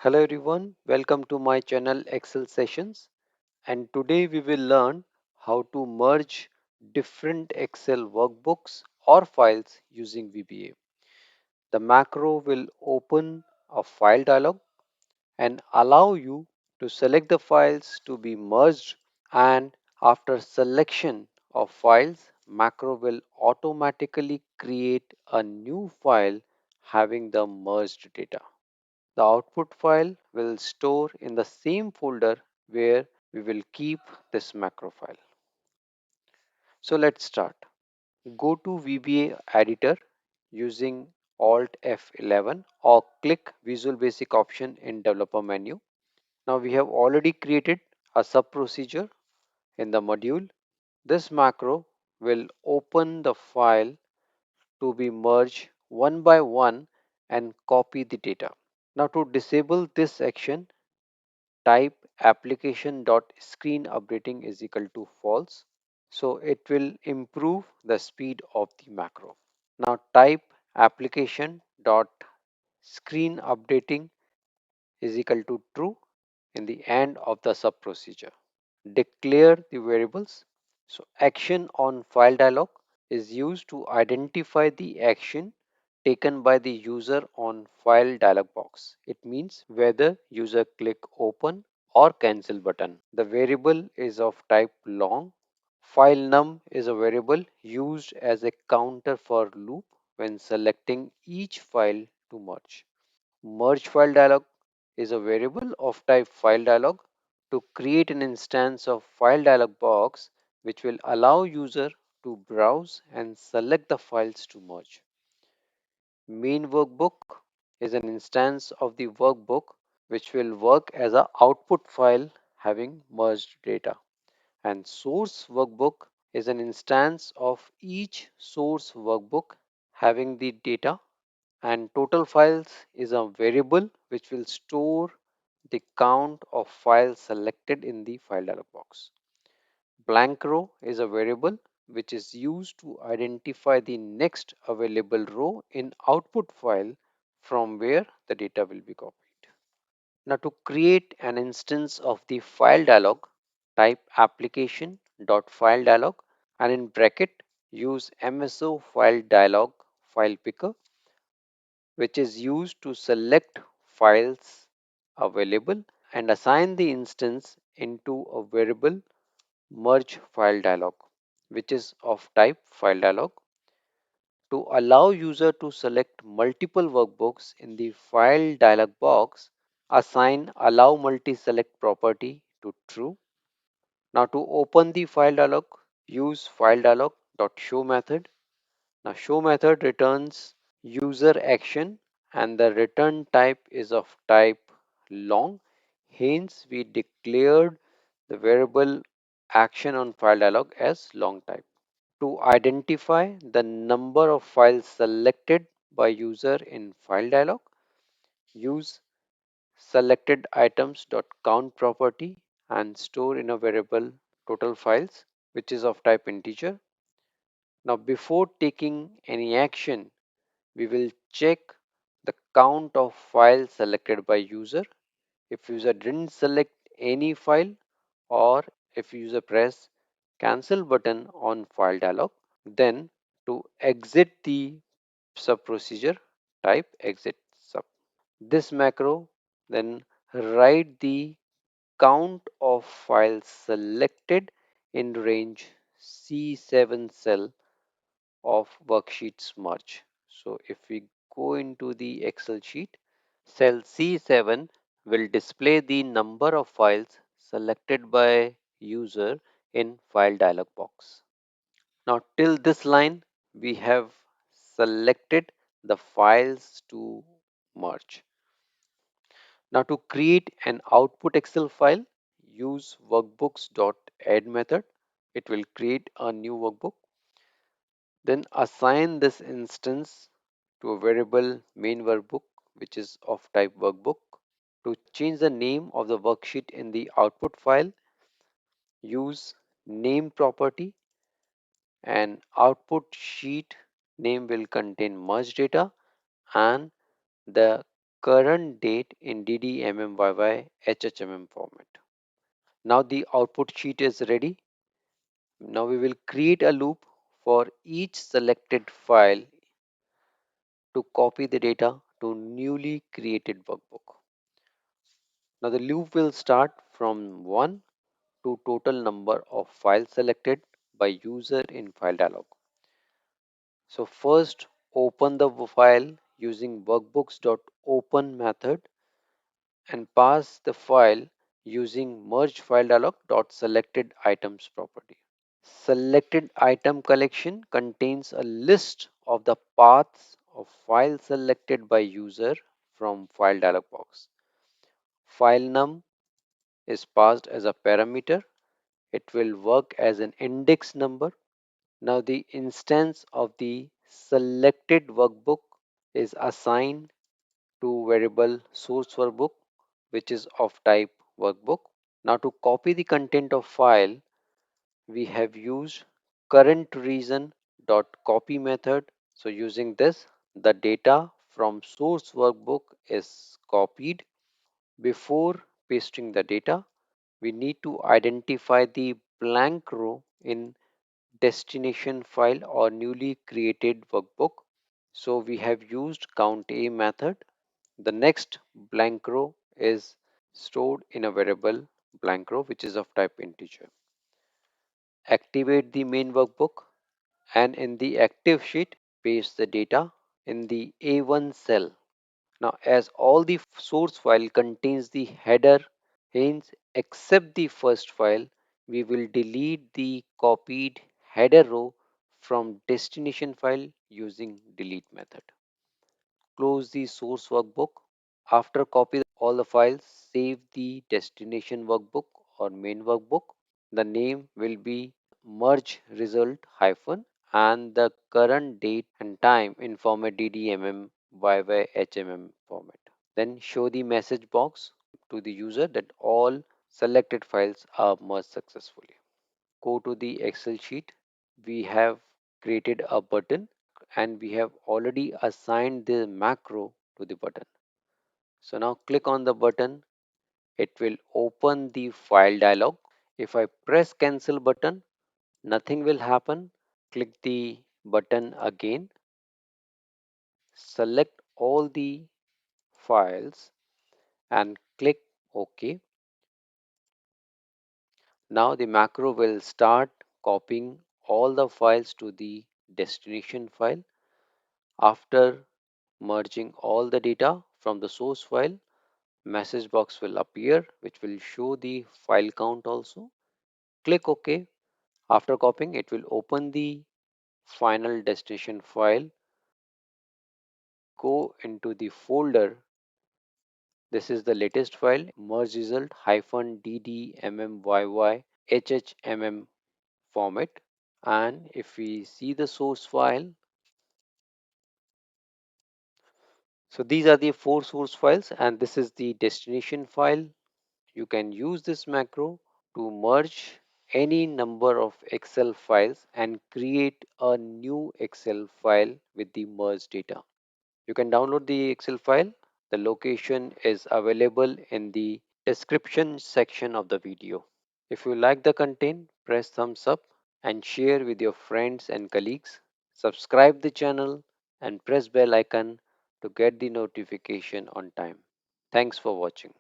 Hello everyone, welcome to my channel Excel Sessions, and today we will learn how to merge different Excel workbooks or files using VBA. The macro will open a file dialog and allow you to select the files to be merged, and after selection of files, macro will automatically create a new file having the merged data. The output file will store in the same folder where we will keep this macro file. So let's start. Go to VBA editor using Alt F11 or click Visual Basic option in developer menu. Now we have already created a sub procedure in the module. This macro will open the file to be merged one by one and copy the data. Now to disable this action, type application.screen_updating is equal to false. So it will improve the speed of the macro. Now type application.screen_updating is equal to true in the end of the sub procedure. Declare the variables. So action on file dialog is used to identify the action taken by the user on file dialog box. It means whether user click open or cancel button. The variable is of type long. File num is a variable used as a counter for loop when selecting each file to merge. Merge file dialog is a variable of type file dialog to create an instance of file dialog box which will allow user to browse and select the files to merge. Main workbook is an instance of the workbook which will work as an output file having merged data. And source workbook is an instance of each source workbook having the data, and total files is a variable which will store the count of files selected in the file dialog box. Blank row is a variable which is used to identify the next available row in output file from where the data will be copied. Now to create an instance of the file dialog, type application.file dialog and in bracket use MSO file dialog file picker, which is used to select files available and assign the instance into a variable merge file dialog, which is of type file dialog. To allow user to select multiple workbooks in the file dialog box, assign allow multi select property to true. Now to open the file dialog, use file dialog.show method. Now show method returns user action and the return type is of type long. Hence we declared the variable action on file dialog as long type. To identify the number of files selected by user in file dialog, use selected items.count property and store in a variable total files which is of type integer. Now before taking any action, we will check the count of files selected by user. If user didn't select any file or if user press cancel button on file dialog, then to exit the sub procedure, type exit sub. This macro then write the count of files selected in range C7 cell of worksheets merge. So if we go into the Excel sheet, cell C7 will display the number of files selected by user in file dialog box. Now till this line we have selected the files to merge. Now to create an output Excel file, use workbooks.add method. It will create a new workbook. Then assign this instance to a variable main workbook which is of type workbook. To change the name of the worksheet in the output file, use name property and output sheet name will contain merge data and the current date in DDMMYY HHMM format. Now the output sheet is ready. Now we will create a loop for each selected file to copy the data to newly created workbook. Now the loop will start from 1 to total number of files selected by user in file dialog. So first open the file using workbooks.open method and pass the file using merge file dialog dot selected items property. Selected item collection contains a list of the paths of files selected by user from file dialog box. File num is passed as a parameter. It will work as an index number. Now the instance of the selected workbook is assigned to variable source workbook, which is of type workbook. Now to copy the content of file, we have used current region dot copy method. So using this, the data from source workbook is copied. Before pasting the data, we need to identify the blank row in destination file or newly created workbook. So we have used count a method. The next blank row is stored in a variable blank row which is of type integer. Activate the main workbook and in the active sheet paste the data in the A1 cell. Now as all the source file contains the header hence except the first file, we will delete the copied header row from destination file using delete method. Close the source workbook. After copy all the files, save the destination workbook or main workbook. The name will be merge result hyphen and the current date and time in format DDMM YYHMM format. Then show the message box to the user that all selected files are merged successfully. Go to the Excel sheet. We have created a button and we have already assigned the macro to the button. So now click on the button. It will open the file dialog. If I press cancel button, nothing will happen. Click the button again. Select all the files and click OK. Now the macro will start copying all the files to the destination file. After merging all the data from the source file, message box will appear which will show the file count also. Click OK. After copying, it will open the final destination file. Go into the folder. This is the latest file merge result hyphen ddmmyy hhmm format. And if we see the source file, so these are the four source files and this is the destination file. You can use this macro to merge any number of Excel files and create a new Excel file with the merged data. You can download the Excel file. The location is available in the description section of the video. If you like the content, press thumbs up and share with your friends and colleagues. Subscribe the channel and press bell icon to get the notification on time. Thanks for watching.